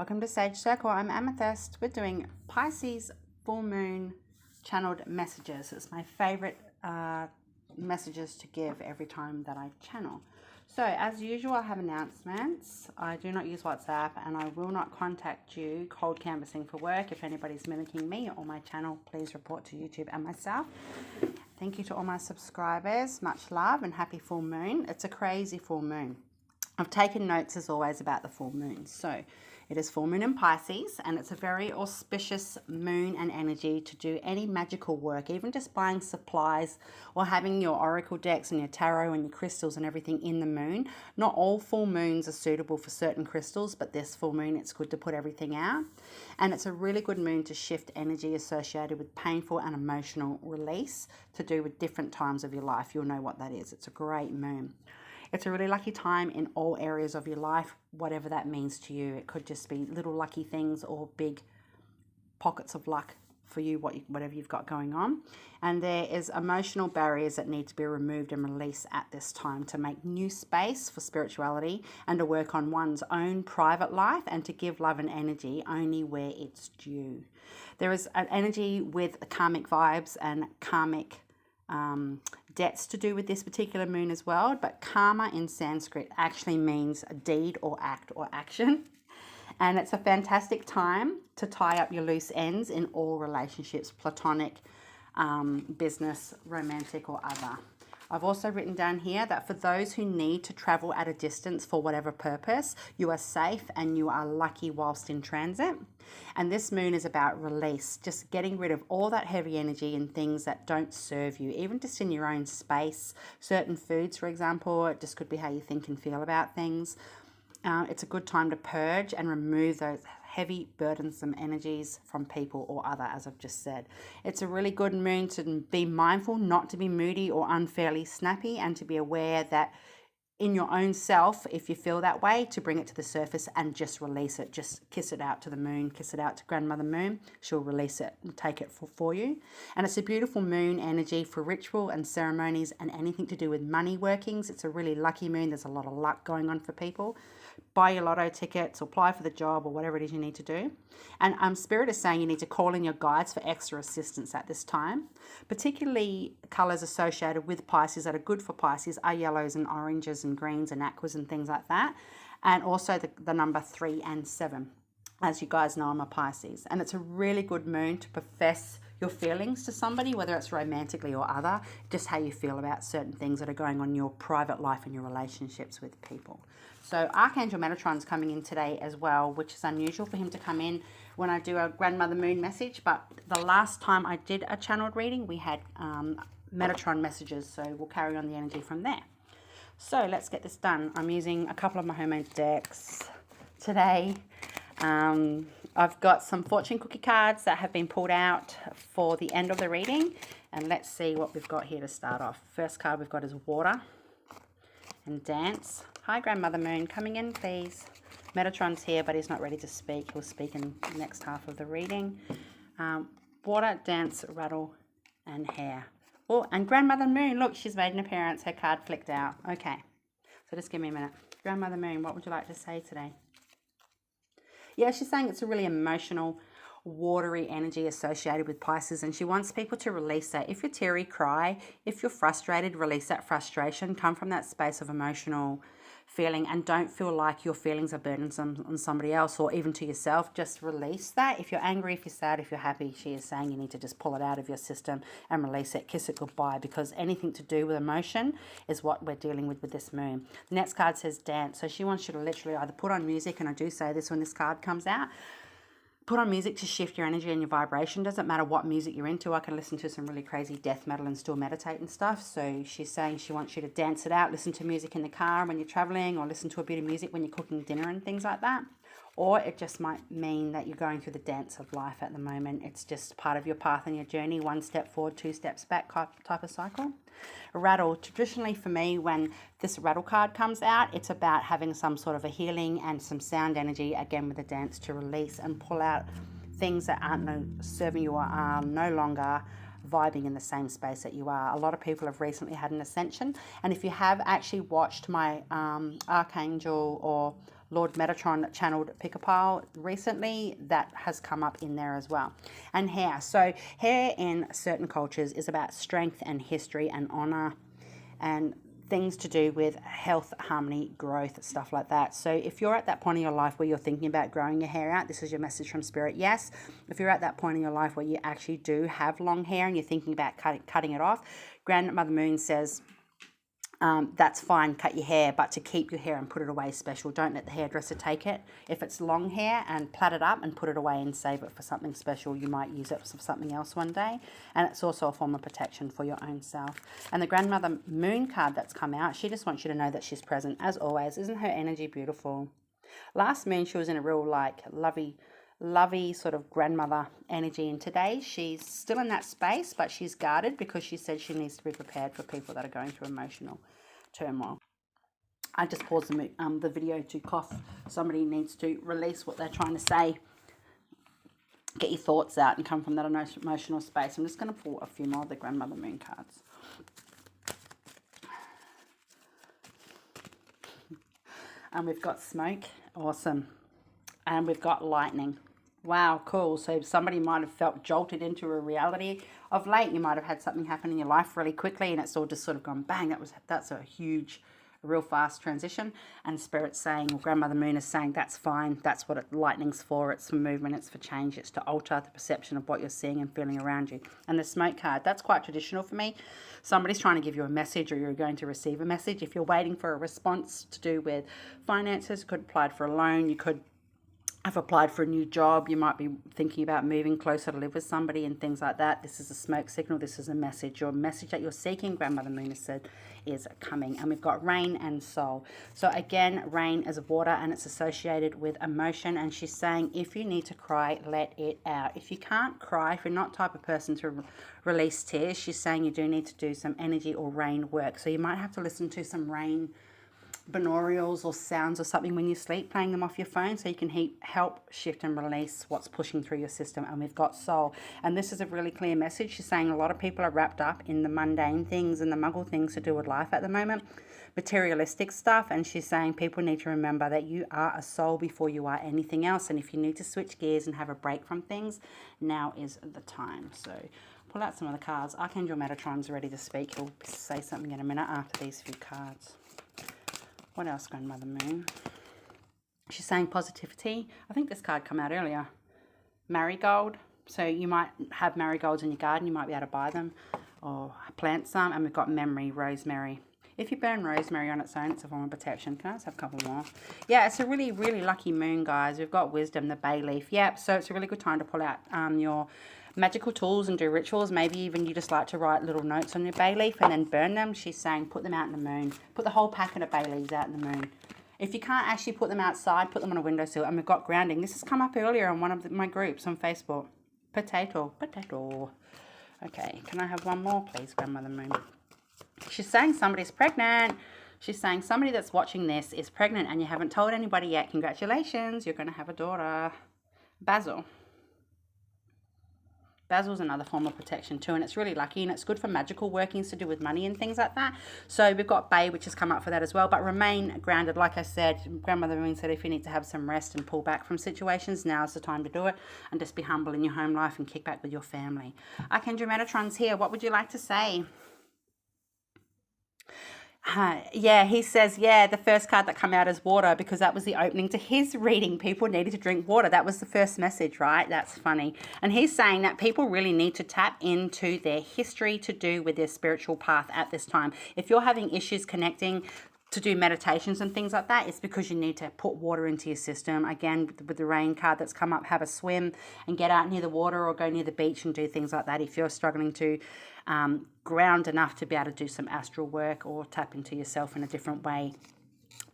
Welcome to Sage Circle. I'm Amythyst. We're doing Pisces full moon channeled messages. It's my favorite messages to give every time that I channel. So as usual, I have announcements. I do not use WhatsApp and I will not contact you cold canvassing for work. If anybody's mimicking me or my channel, please report to YouTube and myself. Thank you to all my subscribers. Much love and happy full moon. It's a crazy full moon. I've taken notes as always about the full moon. So it is full moon in Pisces and it's a very auspicious moon and energy to do any magical work, even just buying supplies or having your oracle decks and your tarot and your crystals and everything in the moon. Not all full moons are suitable for certain crystals, but this full moon, it's good to put everything out. And it's a really good moon to shift energy associated with painful and emotional release to do with different times of your life. You'll know what that is. It's a great moon. It's a really lucky time in all areas of your life, whatever that means to you. It could just be little lucky things or big pockets of luck for you, whatever you've got going on. And there is emotional barriers that need to be removed and released at this time to make new space for spirituality and to work on one's own private life and to give love and energy only where it's due. There is an energy with karmic vibes and karmic debts to do with this particular moon as well, but karma in Sanskrit actually means a deed or act or action, and it's a fantastic time to tie up your loose ends in all relationships, platonic, business, romantic or other. I've also written down here that for those who need to travel at a distance for whatever purpose, you are safe and you are lucky whilst in transit. And this moon is about release, just getting rid of all that heavy energy and things that don't serve you, even just in your own space. Certain foods, for example, it just could be how you think and feel about things. It's a good time to purge and remove those heavy, burdensome energies from people or other, as I've just said. It's a really good moon to be mindful, not to be moody or unfairly snappy, and to be aware that in your own self, if you feel that way, to bring it to the surface and just release it. Just kiss it out to the moon, kiss it out to Grandmother Moon. She'll release it and take it for you. And it's a beautiful moon energy for ritual and ceremonies and anything to do with money workings. It's a really lucky moon. There's a lot of luck going on for people. Buy your lotto tickets, apply for the job or whatever it is you need to do. And Spirit is saying you need to call in your guides for extra assistance at this time. Particularly colours associated with Pisces that are good for Pisces are yellows and oranges and greens and aquas and things like that. And also the number 3 and 7. As you guys know, I'm a Pisces. And it's a really good moon to profess your feelings to somebody, whether it's romantically or other, just how you feel about certain things that are going on in your private life and your relationships with people. So Archangel Metatron's coming in today as well, which is unusual for him to come in when I do a Grandmother Moon message. But the last time I did a channeled reading, we had Metatron messages. So we'll carry on the energy from there. So let's get this done. I'm using a couple of my homemade decks today. I've got some fortune cookie cards that have been pulled out for the end of the reading. And let's see what we've got here to start off. First card we've got is water and dance. Hi, Grandmother Moon. Coming in, please. Metatron's here, but he's not ready to speak. He'll speak in the next half of the reading. Water, dance, rattle, and hair. Oh, and Grandmother Moon. Look, she's made an appearance. Her card flicked out. Okay. So just give me a minute. Grandmother Moon, what would you like to say today? Yeah, she's saying it's a really emotional, watery energy associated with Pisces, and she wants people to release that. If you're teary, cry. If you're frustrated, release that frustration. Come from that space of emotional feeling and don't feel like your feelings are burdensome on somebody else or even to yourself. Just release that. If you're angry, if you're sad, if you're happy, she is saying you need to just pull it out of your system and release it, kiss it goodbye, because anything to do with emotion is what we're dealing with this moon. The next card says dance. So she wants you to literally either put on music, and I do say this when this card comes out, put on music to shift your energy and your vibration. Doesn't matter what music you're into. I can listen to some really crazy death metal and still meditate and stuff. So she's saying she wants you to dance it out, listen to music in the car when you're traveling, or listen to a bit of music when you're cooking dinner and things like that. Or it just might mean that you're going through the dance of life at the moment. It's just part of your path and your journey. 1 step forward, 2 steps back type of cycle. A rattle. Traditionally for me, when this rattle card comes out, it's about having some sort of a healing and some sound energy, again with the dance, to release and pull out things that aren't serving you or are no longer vibing in the same space that you are. A lot of people have recently had an ascension. And if you have actually watched my Archangel or Lord Metatron channeled pick a pile recently, that has come up in there as well. And hair. So hair in certain cultures is about strength and history and honor and things to do with health, harmony, growth, stuff like that. So if you're at that point in your life where you're thinking about growing your hair out, this is your message from Spirit, yes. If you're at that point in your life where you actually do have long hair and you're thinking about cutting it off, Grandmother Moon says, that's fine, cut your hair, but to keep your hair and put it away special. Don't let the hairdresser take it. If it's long hair, and plait it up and put it away and save it for something special. You might use it for something else one day. And it's also a form of protection for your own self. And the Grandmother Moon card that's come out, she just wants you to know that she's present as always. Isn't her energy beautiful? Last moon, she was in a real lovey sort of grandmother energy, and today she's still in that space, but she's guarded because she said she needs to be prepared for people that are going through emotional turmoil. I just paused the video to cough. Somebody needs to release what they're trying to say. Get your thoughts out and come from that emotional space. I'm just going to pull a few more of the Grandmother Moon cards. And we've got smoke. Awesome. And we've got lightning. Wow, cool. So somebody might have felt jolted into a reality of late. You might have had something happen in your life really quickly and it's all just sort of gone bang. That's a huge, real fast transition. And Spirit's saying, or Grandmother Moon is saying, that's fine. That's what lightning's for. It's for movement. It's for change. It's to alter the perception of what you're seeing and feeling around you. And the smoke card, that's quite traditional for me. Somebody's trying to give you a message or you're going to receive a message. If you're waiting for a response to do with finances, you could apply for a loan. You could have applied for a new job. You might be thinking about moving closer to live with somebody and things like that. This is a smoke signal. This is a message. Your message that you're seeking, Grandmother Moon has said, is coming. And we've got rain and soul. So again, rain is water and it's associated with emotion. And she's saying, if you need to cry, let it out. If you can't cry, if you're not the type of person to release tears, she's saying you do need to do some energy or rain work. So you might have to listen to some rain binaurals or sounds or something when you sleep, playing them off your phone so you can help shift and release what's pushing through your system. And we've got soul, and this is a really clear message. She's saying a lot of people are wrapped up in the mundane things and the muggle things to do with life at the moment, materialistic stuff, and she's saying people need to remember that you are a soul before you are anything else. And if you need to switch gears and have a break from things, now is the time. So pull out some of the cards. Archangel Metatron's ready to speak. He'll say something in a minute after these few cards. What else, Grandmother Moon? She's saying positivity. I think this card came out earlier. Marigold. So you might have marigolds in your garden. You might be able to buy them or plant some. And we've got memory, rosemary. If you burn rosemary on its own, it's a form of protection. Can I just have a couple more? Yeah, it's a really, really lucky moon, guys. We've got wisdom, the bay leaf. Yep, so it's a really good time to pull out your magical tools and do rituals. Maybe even you just like to write little notes on your bay leaf and then burn them. She's saying put them out in the moon. Put the whole packet of bay leaves out in the moon. If you can't actually put them outside, put them on a windowsill. And we've got grounding. This has come up earlier on one of my groups on Facebook. Potato. Okay, can I have one more, please, Grandmother Moon? She's saying somebody's pregnant. She's saying somebody that's watching this is pregnant and you haven't told anybody yet. Congratulations, you're going to have a daughter. Basil. Basil's another form of protection too, and it's really lucky, and it's good for magical workings to do with money and things like that. So we've got Bay, which has come up for that as well, but remain grounded. Like I said, Grandmother Moon said if you need to have some rest and pull back from situations, now's the time to do it, and just be humble in your home life and kick back with your family. Archangel Metatron's here. What would you like to say? Yeah, he says, yeah, the first card that come out is water, because that was the opening to his reading. People needed to drink water. That was the first message, right? That's funny. And he's saying that people really need to tap into their history to do with their spiritual path at this time. If you're having issues connecting to do meditations and things like that, it's because you need to put water into your system. Again, with the rain card that's come up, have a swim and get out near the water or go near the beach and do things like that if you're struggling to ground enough to be able to do some astral work or tap into yourself in a different way.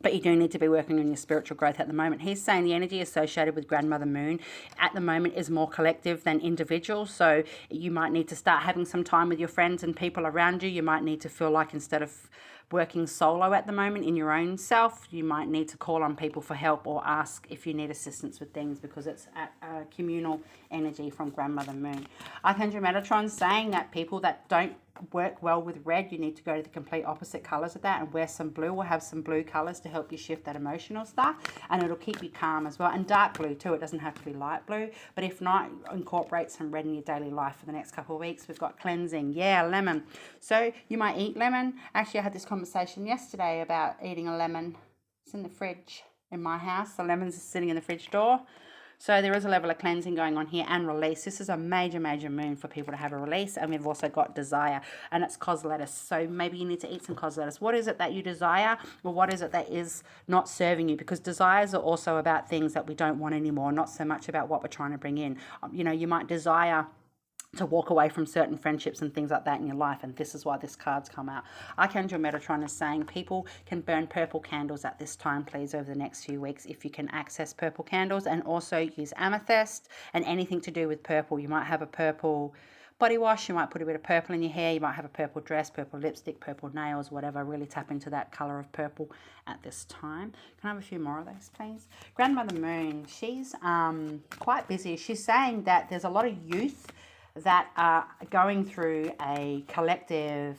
But you do need to be working on your spiritual growth at the moment. He's saying the energy associated with Grandmother Moon at the moment is more collective than individual. So you might need to start having some time with your friends and people around you. You might need to feel like instead of working solo at the moment in your own self, you might need to call on people for help or ask if you need assistance with things, because it's a communal energy from Grandmother Moon. Archangel Metatron saying that people that don't work well with red, you need to go to the complete opposite colors of that and wear some blue or have some blue colors to help you shift that emotional stuff, and it'll keep you calm as well. And dark blue too, it doesn't have to be light blue, but if not, incorporate some red in your daily life for the next couple of weeks. We've got cleansing, yeah, lemon. So you might eat lemon. Actually, I had this conversation yesterday about eating a lemon. It's in the fridge in my house. The lemon's sitting in the fridge door. So there is a level of cleansing going on here and release. This is a major, major moon for people to have a release. And we've also got desire, and it's cos lettuce. So maybe you need to eat some cos lettuce. What is it that you desire? Or what is it that is not serving you? Because desires are also about things that we don't want anymore, not so much about what we're trying to bring in. You know, you might desire to walk away from certain friendships and things like that in your life, and this is why this card's come out. Archangel Metatron is saying people can burn purple candles at this time, please, over the next few weeks, if you can access purple candles, and also use amethyst and anything to do with purple. You might have a purple body wash, you might put a bit of purple in your hair, you might have a purple dress, purple lipstick, purple nails, whatever. Really tap into that color of purple at this time. Can I have a few more of those, please? Grandmother Moon, she's quite busy. She's saying that there's a lot of youth that are going through a collective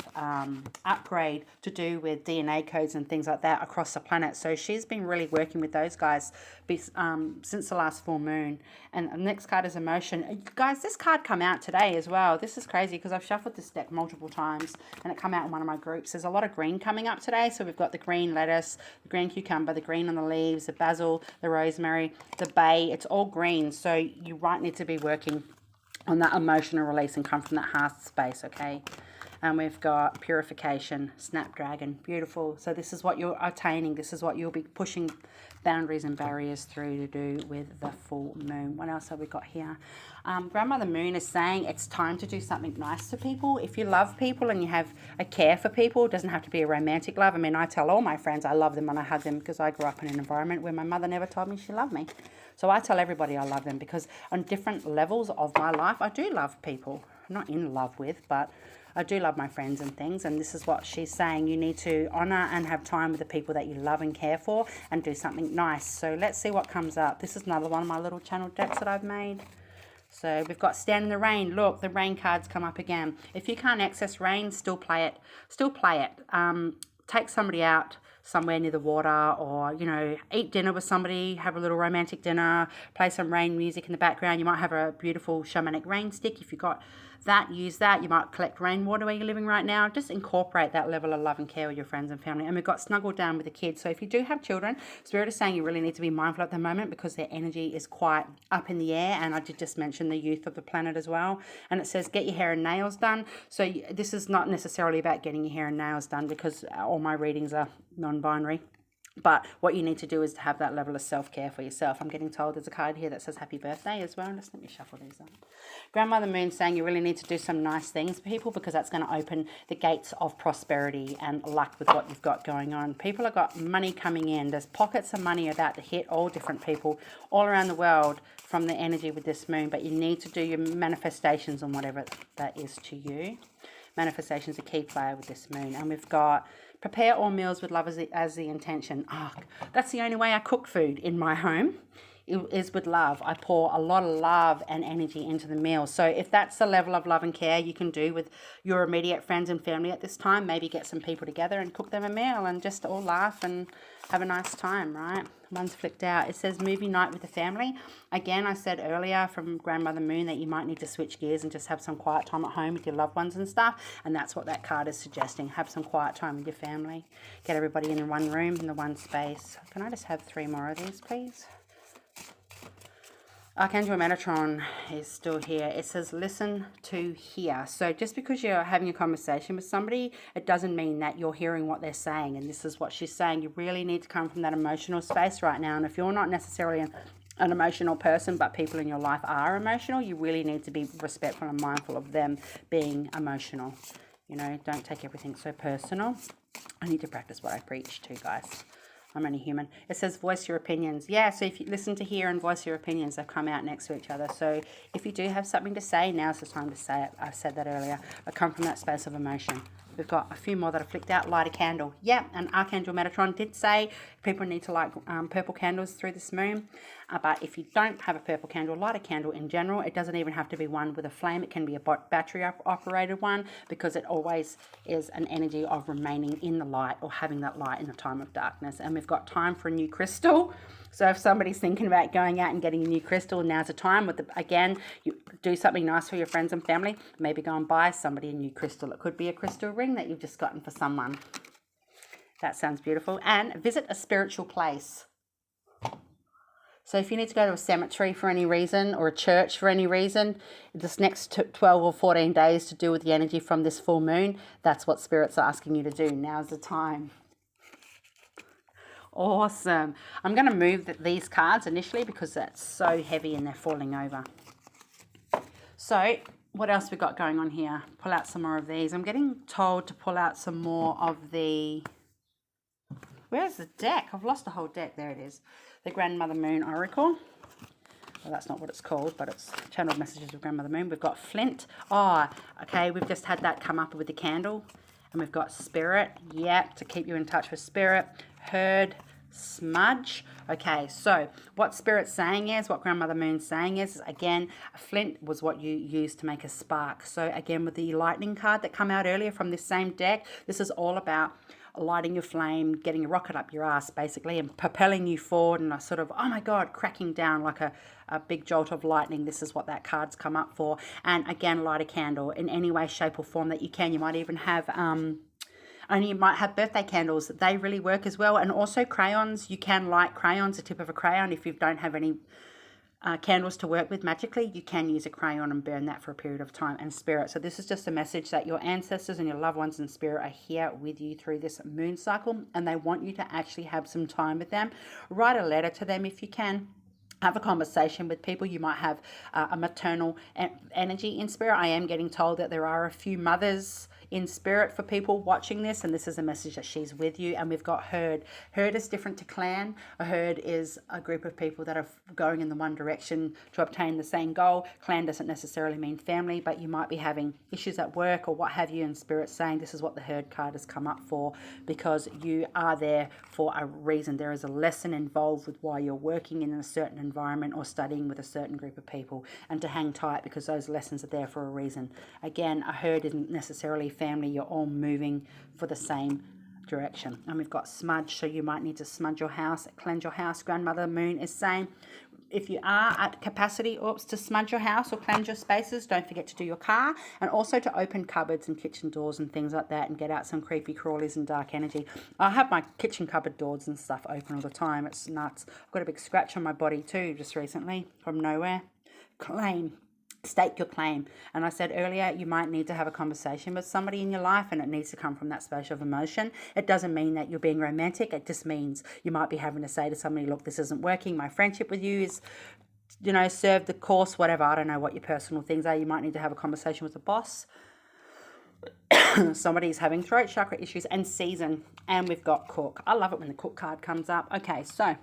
upgrade to do with DNA codes and things like that across the planet. So she's been really working with those guys since the last full moon. And the next card is emotion. Guys, this card come out today as well. This is crazy because I've shuffled this deck multiple times and it come out in one of my groups. There's a lot of green coming up today. So we've got the green lettuce, the green cucumber, the green on the leaves, the basil, the rosemary, the bay. It's all green. So you might need to be working on that emotional release and come from that heart space, okay? And we've got purification, snapdragon, beautiful. So this is what you're attaining. This is what you'll be pushing boundaries and barriers through to do with the full moon. What else have we got here? Grandmother Moon is saying it's time to do something nice to people. If you love people and you have a care for people, it doesn't have to be a romantic love. I mean, I tell all my friends I love them and I hug them because I grew up in an environment where my mother never told me she loved me. So I tell everybody I love them because on different levels of my life, I do love people. I'm not in love with, but I do love my friends and things. And this is what she's saying. You need to honor and have time with the people that you love and care for and do something nice. So let's see what comes up. This is another one of my little channel decks that I've made. So we've got Stand in the Rain. Look, the rain cards come up again. If you can't access rain, still play it. Still play it. Take somebody out somewhere near the water, or, you know, eat dinner with somebody, have a little romantic dinner, play some rain music in the background. You might have a beautiful shamanic rain stick. If you've got that, use that. You might collect rainwater where you're living right now. Just incorporate that level of love and care with your friends and family. And we've got Snuggle Down with the kids. So if you do have children, Spirit is saying you really need to be mindful at the moment because their energy is quite up in the air. And I did just mention the youth of the planet as well. And it says get your hair and nails done. So this is not necessarily about getting your hair and nails done because all my readings are non-binary. But what you need to do is to have that level of self-care for yourself. I'm getting told there's a card here that says happy birthday as well. Just let me shuffle these up. Grandmother Moon saying you really need to do some nice things for people because that's going to open the gates of prosperity and luck with what you've got going on. People have got money coming in. There's pockets of money about to hit all different people all around the world from the energy with this moon. But you need to do your manifestations on whatever that is to you. Manifestation is a key player with this moon. And we've got prepare all meals with love as the intention. Oh, that's the only way I cook food in my home is with love. I pour a lot of love and energy into the meal. So if that's the level of love and care you can do with your immediate friends and family at this time, maybe get some people together and cook them a meal and just all laugh and have a nice time, right? One's flicked out. It says movie night with the family. Again, I said earlier from Grandmother Moon that you might need to switch gears and just have some quiet time at home with your loved ones and stuff. And that's what that card is suggesting. Have some quiet time with your family. Get everybody in one room, in the one space. Can I just have 3 more of these, please? Archangel Metatron is still here. It says, listen to hear. So just because you're having a conversation with somebody, it doesn't mean that you're hearing what they're saying. And this is what she's saying. You really need to come from that emotional space right now. And if you're not necessarily an emotional person, but people in your life are emotional, you really need to be respectful and mindful of them being emotional. You know, don't take everything so personal. I need to practice what I preach too, guys. I'm only human. It says voice your opinions. Yeah, so if you listen to hear and voice your opinions, they come out next to each other. So if you do have something to say, now's the time to say it. I said that earlier. I come from that space of emotion. We've got a few more that are flicked out. Light a candle. Yeah, and Archangel Metatron did say people need to light purple candles through this moon. But if you don't have a purple candle, light a candle in general. It doesn't even have to be one with a flame. It can be a battery operated one, because it always is an energy of remaining in the light or having that light in the time of darkness. And we've got time for a new crystal. So if somebody's thinking about going out and getting a new crystal, now's the time. Again, you do something nice for your friends and family. Maybe go and buy somebody a new crystal. It could be a crystal ring that you've just gotten for someone. That sounds beautiful. And visit a spiritual place. So if you need to go to a cemetery for any reason, or a church for any reason, this next 12 or 14 days to do with the energy from this full moon, that's what Spirit's asking you to do. Now's the time. Awesome. I'm going to move these cards initially because that's so heavy and they're falling over. So what else we got going on here? Pull out some more of these. I'm getting told to pull out some more of the... Where's the deck? I've lost the whole deck. There it is. The Grandmother Moon Oracle. Well, that's not what it's called, but it's Channeled Messages of Grandmother Moon. We've got Flint. Oh, okay. We've just had that come up with the candle. And we've got Spirit. Yep, to keep you in touch with Spirit. Herd. Smudge. Okay, so what Spirit's saying is, what Grandmother Moon's saying is, again, a flint was what you used to make a spark. So again, with the lightning card that come out earlier from this same deck, this is all about lighting your flame, getting a rocket up your ass, basically, and propelling you forward, and a sort of, oh my God, cracking down like a big jolt of lightning. This is what that card's come up for. And again, light a candle in any way, shape or form that you can. You might even have... only you might have birthday candles. They really work as well. And also crayons. You can light crayons, the tip of a crayon. If you don't have any candles to work with magically, you can use a crayon and burn that for a period of time. And Spirit. So this is just a message that your ancestors and your loved ones in Spirit are here with you through this moon cycle. And they want you to actually have some time with them. Write a letter to them if you can. Have a conversation with people. You might have a maternal energy in Spirit. I am getting told that there are a few mothers in Spirit for people watching this, and this is a message that she's with you. And we've got herd. Herd is different to clan. A herd is a group of people that are going in the one direction to obtain the same goal. Clan doesn't necessarily mean family, but you might be having issues at work or what have you, and Spirit saying this is what the herd card has come up for, because you are there for a reason. There is a lesson involved with why you're working in a certain environment or studying with a certain group of people, and to hang tight because those lessons are there for a reason. Again, a herd isn't necessarily family. You're all moving for the same direction. And we've got smudge, so you might need to smudge your house, cleanse your house. Grandmother Moon is saying if you are at capacity to smudge your house or cleanse your spaces, don't forget to do your car, and also to open cupboards and kitchen doors and things like that, and get out some creepy crawlies and dark energy. I have my kitchen cupboard doors and stuff open all the time. It's nuts. I've got a big scratch on my body too just recently from nowhere. Claim. State your claim. And I said earlier, you might need to have a conversation with somebody in your life, and it needs to come from that space of emotion. It doesn't mean that you're being romantic. It just means you might be having to say to somebody, look, this isn't working. My friendship with you is, you know, serve the course, whatever. I don't know what your personal things are. You might need to have a conversation with the boss. Somebody's having throat chakra issues. And season. And we've got cook. I love it when the cook card comes up. Okay, so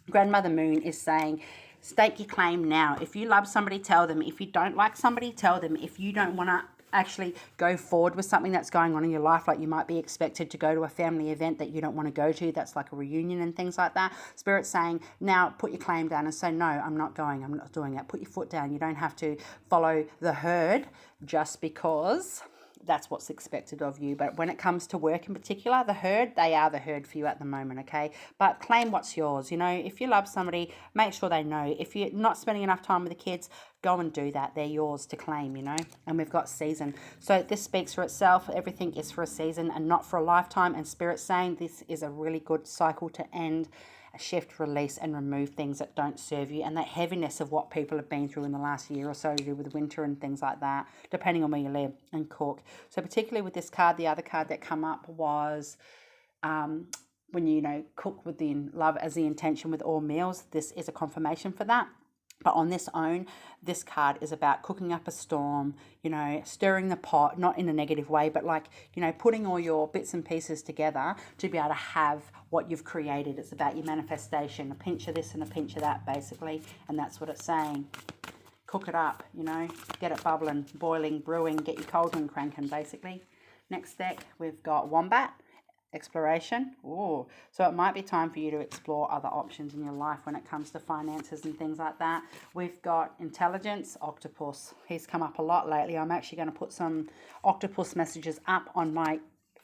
Grandmother Moon is saying, state your claim now. If you love somebody, tell them. If you don't like somebody, tell them. If you don't want to actually go forward with something that's going on in your life, like you might be expected to go to a family event that you don't want to go to, that's like a reunion and things like that, Spirit's saying, now put your claim down and say, no, I'm not going, I'm not doing it. Put your foot down. You don't have to follow the herd just because that's what's expected of you. But when it comes to work in particular, the herd, they are the herd for you at the moment, okay? But claim what's yours. You know, if you love somebody, make sure they know. If you're not spending enough time with the kids, go and do that. They're yours to claim, you know. And we've got season. So this speaks for itself. Everything is for a season and not for a lifetime. And Spirit's saying this is a really good cycle to end, shift, release, and remove things that don't serve you, and that heaviness of what people have been through in the last year or so to do with winter and things like that, depending on where you live, and cook. So particularly with this card, the other card that come up was when you know, cook with the love as the intention with all meals. This is a confirmation for that. But on this own, this card is about cooking up a storm, you know, stirring the pot, not in a negative way, but like, you know, putting all your bits and pieces together to be able to have what you've created. It's about your manifestation, a pinch of this and a pinch of that, basically. And that's what it's saying. Cook it up, you know, get it bubbling, boiling, brewing, get your cauldron cranking, basically. Next deck, we've got Wombat. Exploration. Oh, so it might be time for you to explore other options in your life when it comes to finances and things like that. We've got intelligence, octopus. He's come up a lot lately. I'm actually going to put some octopus messages up on my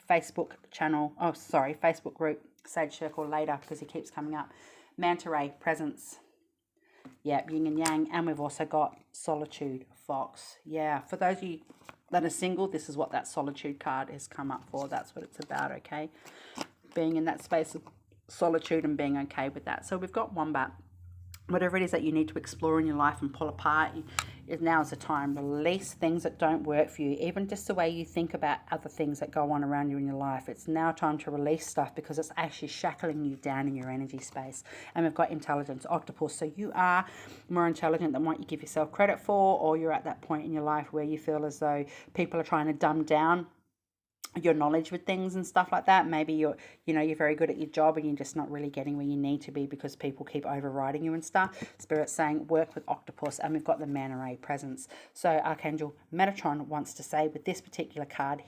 Facebook channel. Oh, sorry, Facebook group, Sage Circle, later, because he keeps coming up. Manta ray, presence. Yep, yin and yang. And we've also got solitude, fox. Yeah, for those of you that are single, this is what that solitude card has come up for. That's what it's about, okay? Being in that space of solitude and being okay with that. So we've got wombat. Whatever it is that you need to explore in your life and pull apart, now is the time. Release things that don't work for you, even just the way you think about other things that go on around you in your life. It's now time to release stuff because it's actually shackling you down in your energy space. And we've got intelligence, octopus. So you are more intelligent than what you give yourself credit for, or you're at that point in your life where you feel as though people are trying to dumb down your knowledge with things and stuff like that. Maybe you're very good at your job and you're just not really getting where you need to be because people keep overriding you and stuff. Spirit's saying work with octopus. And we've got the manta ray, presence. So Archangel Metatron wants to say with this particular card,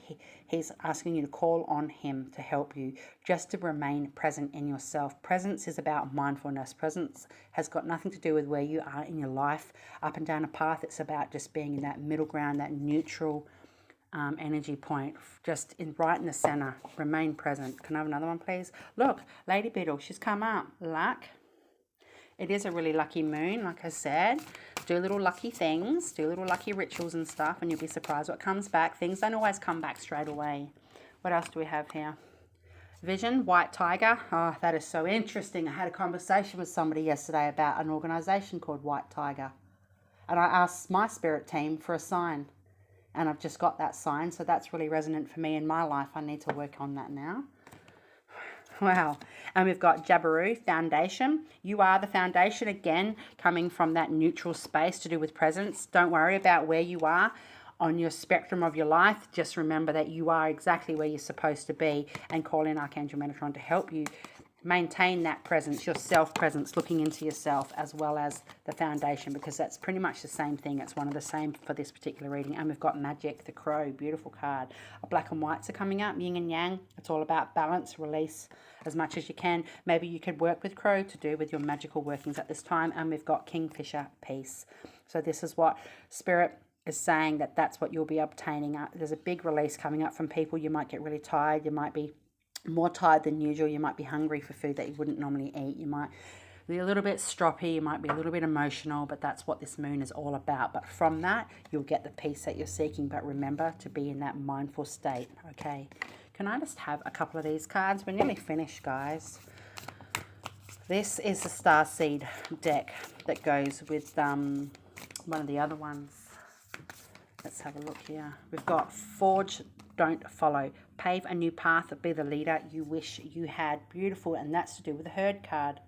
he's asking you to call on him to help you just to remain present in yourself. Presence is about mindfulness. Presence has got nothing to do with where you are in your life up and down a path. It's about just being in that middle ground, that neutral energy point, just right in the center. Remain present. Can I have another one, please? Look, Lady Beetle, she's come up. Luck. It is a really lucky moon, like I said. Do little lucky things, do little lucky rituals and stuff, and you'll be surprised what comes back. Things don't always come back straight away. What else do we have here? Vision, white tiger. Oh, that is so interesting. I had a conversation with somebody yesterday about an organization called White Tiger, and I asked my spirit team for a sign. And I've just got that sign, so that's really resonant for me in my life. I need to work on that now. Wow. And we've got Jabiru, foundation. You are the foundation, again, coming from that neutral space to do with presence. Don't worry about where you are on your spectrum of your life. Just remember that you are exactly where you're supposed to be, and call in Archangel Metatron to help you maintain that presence, your self-presence, looking into yourself, as well as the foundation, because that's pretty much the same thing. It's one of the same for this particular reading. And we've got Magic, the crow, beautiful card. Black and whites are coming up, yin and yang. It's all about balance, release as much as you can. Maybe you could work with crow to do with your magical workings at this time. And we've got Kingfisher, peace. So this is what Spirit is saying, that's what you'll be obtaining. There's a big release coming up from people. You might get really tired. You might be more tired than usual. You might be hungry for food that you wouldn't normally eat. You might be a little bit stroppy. You might be a little bit emotional, but that's what this moon is all about. But from that, you'll get the peace that you're seeking. But remember to be in that mindful state, okay? Can I just have a couple of these cards? We're nearly finished, guys. This is the Starseed deck that goes with one of the other ones. Let's have a look here. We've got Forge, don't follow. Pave a new path, be the leader you wish you had. Beautiful, and that's to do with the herd card.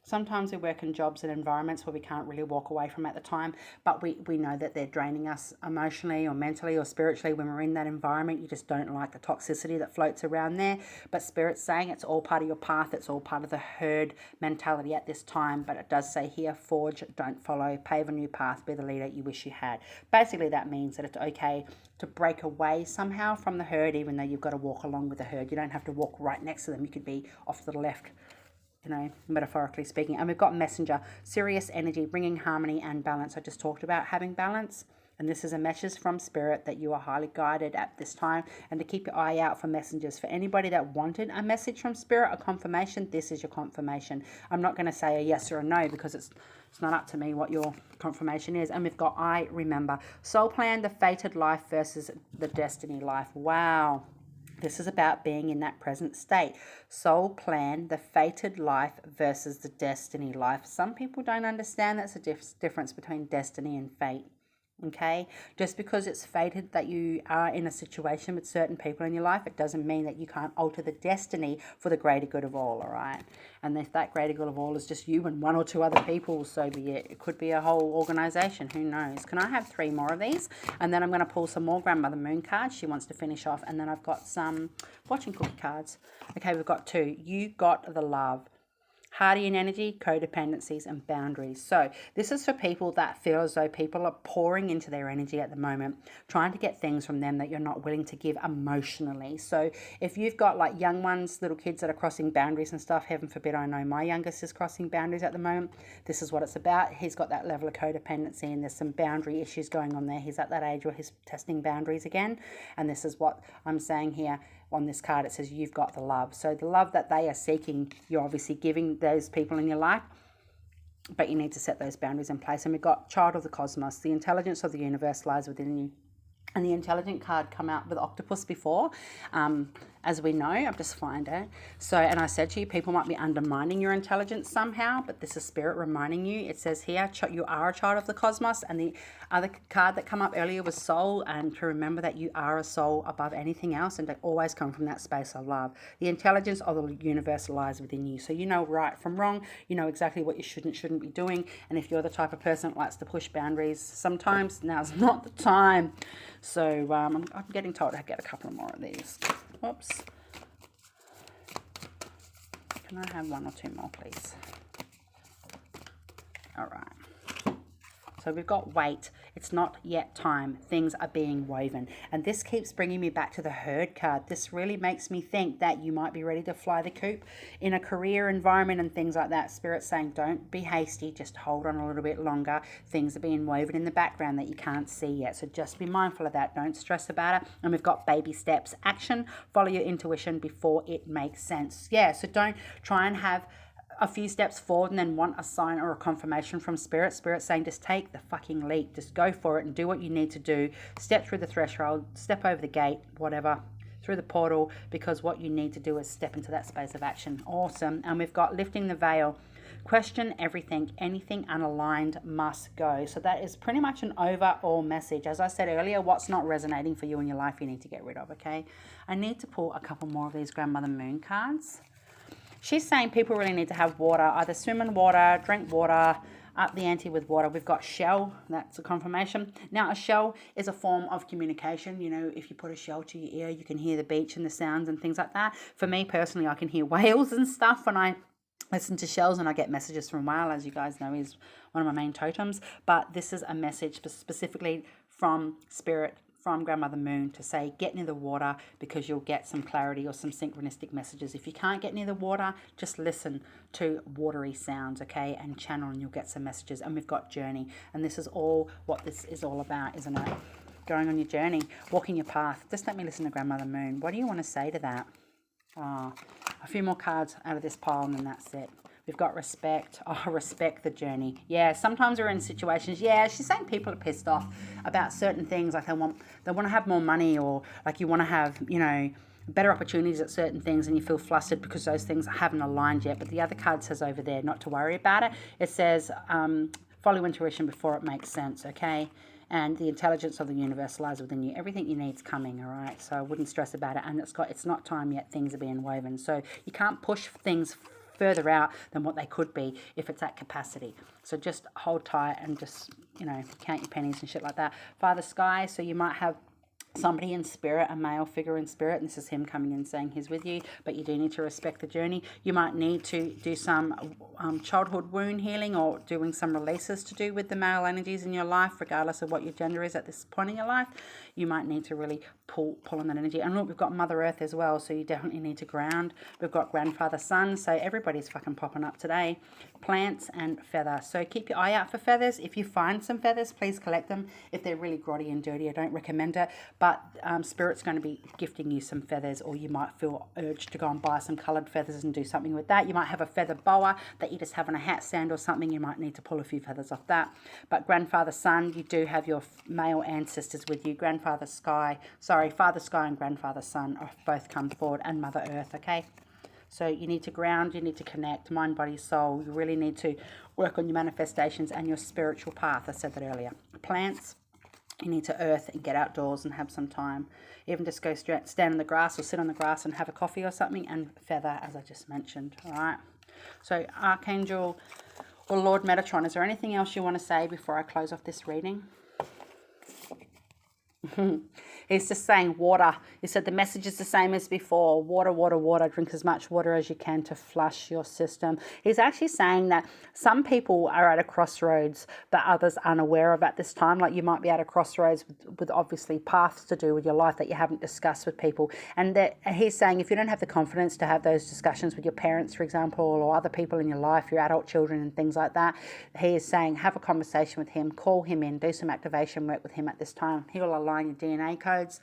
Sometimes we work in jobs and environments where we can't really walk away from at the time, but we know that they're draining us emotionally or mentally or spiritually. When we're in that environment, you just don't like the toxicity that floats around there. But Spirit's saying it's all part of your path. It's all part of the herd mentality at this time. But it does say here, forge, don't follow, pave a new path, be the leader you wish you had. Basically, that means that it's okay to break away somehow from the herd, even though you've got to walk along with the herd. You don't have to walk right next to them. You could be off to the left, you know, metaphorically speaking. And we've got messenger, serious energy, bringing harmony and balance. I just talked about having balance, and this is a message from Spirit that you are highly guided at this time, and to keep your eye out for messengers. For anybody that wanted a message from Spirit, a confirmation, this is your confirmation. I'm not going to say a yes or a no, because it's not up to me what your confirmation is. And we've got I remember, soul plan, the fated life versus the destiny life. Wow. This is about being in that present state. Soul plan, the fated life versus the destiny life. Some people don't understand that's a difference between destiny and fate. Okay? Just because it's fated that you are in a situation with certain people in your life, it doesn't mean that you can't alter the destiny for the greater good of all, all right? And if that greater good of all is just you and one or two other people, so be it. It could be a whole organization, who knows? Can I have 3 more of these? And then I'm going to pull some more Grandmother Moon cards. She wants to finish off. And then I've got some fortune cookie cards. Okay, we've got 2. You got the love. Hardian energy, codependencies, and boundaries. So this is for people that feel as though people are pouring into their energy at the moment, trying to get things from them that you're not willing to give emotionally. So if you've got like young ones, little kids that are crossing boundaries and stuff, heaven forbid, I know my youngest is crossing boundaries at the moment. This is what it's about. He's got that level of codependency and there's some boundary issues going on there. He's at that age where he's testing boundaries again. And this is what I'm saying here. On this card, it says you've got the love. So the love that they are seeking, you're obviously giving those people in your life, but you need to set those boundaries in place. And we've got child of the cosmos. The intelligence of the universe lies within you. And the intelligent card come out with octopus before, as we know. I've just find it. So, and I said to you, people might be undermining your intelligence somehow, but this is spirit reminding you. It says here, you are a child of the cosmos. And the other card that come up earlier was soul, and to remember that you are a soul above anything else and to always come from that space of love. The intelligence of the universe lies within you. So you know right from wrong. You know exactly what you shouldn't be doing. And if you're the type of person that likes to push boundaries, sometimes now's not the time. So I'm getting told to get a couple more of these. Whoops. Can I have one or two more, please? All right. So we've got wait. It's not yet time. Things are being woven. And this keeps bringing me back to the herd card. This really makes me think that you might be ready to fly the coop in a career environment and things like that. Spirit's saying don't be hasty. Just hold on a little bit longer. Things are being woven in the background that you can't see yet. So just be mindful of that. Don't stress about it. And we've got baby steps. Action. Follow your intuition before it makes sense. Yeah, so don't try and have a few steps forward and then want a sign or a confirmation from spirit. Spirit saying just take the fucking leap, just go for it and do what you need to do. Step through the threshold, step over the gate, whatever, through the portal, because what you need to do is step into that space of action. Awesome. And we've got lifting the veil. Question everything. Anything unaligned must go. So that is pretty much an overall message. As I said earlier, what's not resonating for you in your life, you need to get rid of, okay? I need to pull a couple more of these Grandmother Moon cards. She's saying people really need to have water, either swim in water, drink water, up the ante with water. We've got shell, that's a confirmation. Now, a shell is a form of communication. You know, if you put a shell to your ear, you can hear the beach and the sounds and things like that. For me personally, I can hear whales and stuff when I listen to shells, and I get messages from whale, as you guys know, is one of my main totems. But this is a message specifically from spirit, from Grandmother Moon, to say get near the water because you'll get some clarity or some synchronistic messages. If you can't get near the water, just listen to watery sounds, okay, and channel, and you'll get some messages. And we've got journey, and this is all what this is all about, isn't it? Going on your journey, walking your path. Just let me listen to Grandmother Moon. What do you want to say to that? A few more cards out of this pile and then that's it. We've got respect. Oh, respect the journey. Yeah, sometimes we're in situations. Yeah, she's saying people are pissed off about certain things. Like they want to have more money, or like you want to have, you know, better opportunities at certain things, and you feel flustered because those things haven't aligned yet. But the other card says over there not to worry about it. It says follow intuition before it makes sense, okay? And the intelligence of the universe lies within you. Everything you need is coming, all right? So I wouldn't stress about it. And it's not time yet. Things are being woven. So you can't push things further out than what they could be if it's at capacity. So just hold tight and just, you know, count your pennies and shit like that. Father Sky, so you might have somebody in spirit, a male figure in spirit, and this is him coming in saying he's with you, but you do need to respect the journey. You might need to do some childhood wound healing or doing some releases to do with the male energies in your life, regardless of what your gender is at this point in your life. You might need to really pull on that energy. And look, we've got Mother Earth as well, so you definitely need to ground. We've got Grandfather Sun, so everybody's fucking popping up today. Plants and feather. So keep your eye out for feathers. If you find some feathers, please collect them. If they're really grotty and dirty, I don't recommend it. But Spirit's going to be gifting you some feathers, or you might feel urged to go and buy some coloured feathers and do something with that. You might have a feather boa that you just have on a hat stand or something. You might need to pull a few feathers off that. But Grandfather Sun, you do have your male ancestors with you. Father Sky and Grandfather Sun have both come forward, and Mother Earth, okay? So you need to ground, you need to connect, mind, body, soul. You really need to work on your manifestations and your spiritual path. I said that earlier. Plants, you need to earth and get outdoors and have some time. Even just go straight, stand in the grass or sit on the grass and have a coffee or something. And feather, as I just mentioned, all right? So Archangel or Lord Metatron, is there anything else you want to say before I close off this reading? He's just saying water. He said the message is the same as before. Water, water, water. Drink as much water as you can to flush your system. He's actually saying that some people are at a crossroads that others aren't aware of at this time. Like you might be at a crossroads with obviously paths to do with your life that you haven't discussed with people. And that he's saying if you don't have the confidence to have those discussions with your parents, for example, or other people in your life, your adult children and things like that, he is saying have a conversation with him, call him in, do some activation work with him at this time. He will align your DNA codes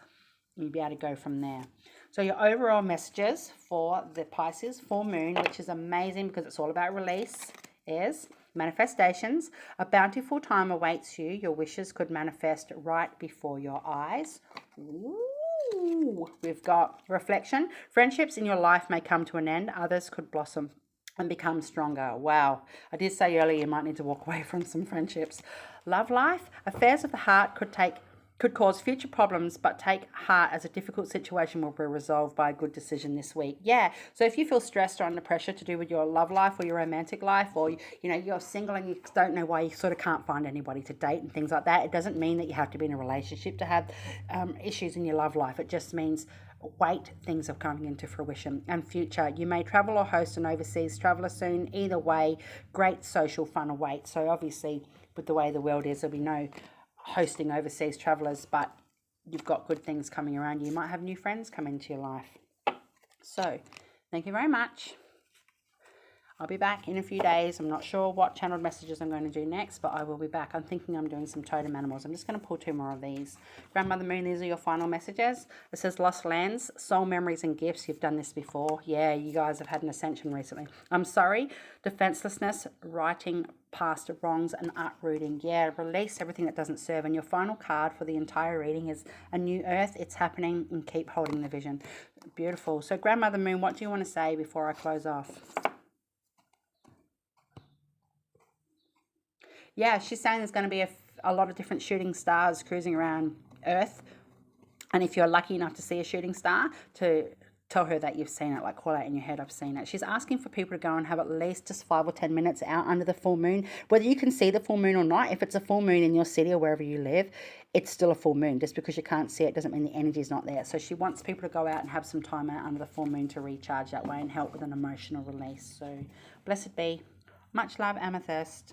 and you'll be able to go from there. So your overall messages for the Pisces full moon, which is amazing because it's all about release, is manifestations. A bountiful time awaits you. Your wishes could manifest right before your eyes. Ooh. We've got reflection. Friendships in your life may come to an end. Others could blossom and become stronger. Wow. I did say earlier you might need to walk away from some friendships. Love life. Affairs of the heart could cause future problems, but take heart as a difficult situation will be resolved by a good decision this week. Yeah. So if you feel stressed or under pressure to do with your love life or your romantic life, or you're single and you don't know why you sort of can't find anybody to date and things like that, it doesn't mean that you have to be in a relationship to have issues in your love life. It just means wait, things are coming into fruition. And future, you may travel or host an overseas traveller soon. Either way, great social fun awaits. So obviously, with the way the world is, there'll be no hosting overseas travellers, but you've got good things coming around you. You might have new friends come into your life. So, thank you very much. I'll be back in a few days. I'm not sure what channeled messages I'm going to do next, but I will be back. I'm thinking I'm doing some totem animals. I'm just going to pull 2 more of these. Grandmother Moon, these are your final messages. It says lost lands, soul memories and gifts. You've done this before. Yeah, you guys have had an ascension recently. I'm sorry. Defenselessness, righting past wrongs and uprooting. Yeah, release everything that doesn't serve. And your final card for the entire reading is a new earth. It's happening and keep holding the vision. Beautiful. So Grandmother Moon, what do you want to say before I close off? Yeah, she's saying there's going to be a lot of different shooting stars cruising around Earth. And if you're lucky enough to see a shooting star, to tell her that you've seen it, like call out in your head, I've seen it. She's asking for people to go and have at least just 5 or 10 minutes out under the full moon. Whether you can see the full moon or not, if it's a full moon in your city or wherever you live, it's still a full moon. Just because you can't see it doesn't mean the energy is not there. So she wants people to go out and have some time out under the full moon to recharge that way and help with an emotional release. So blessed be. Much love, Amethyst.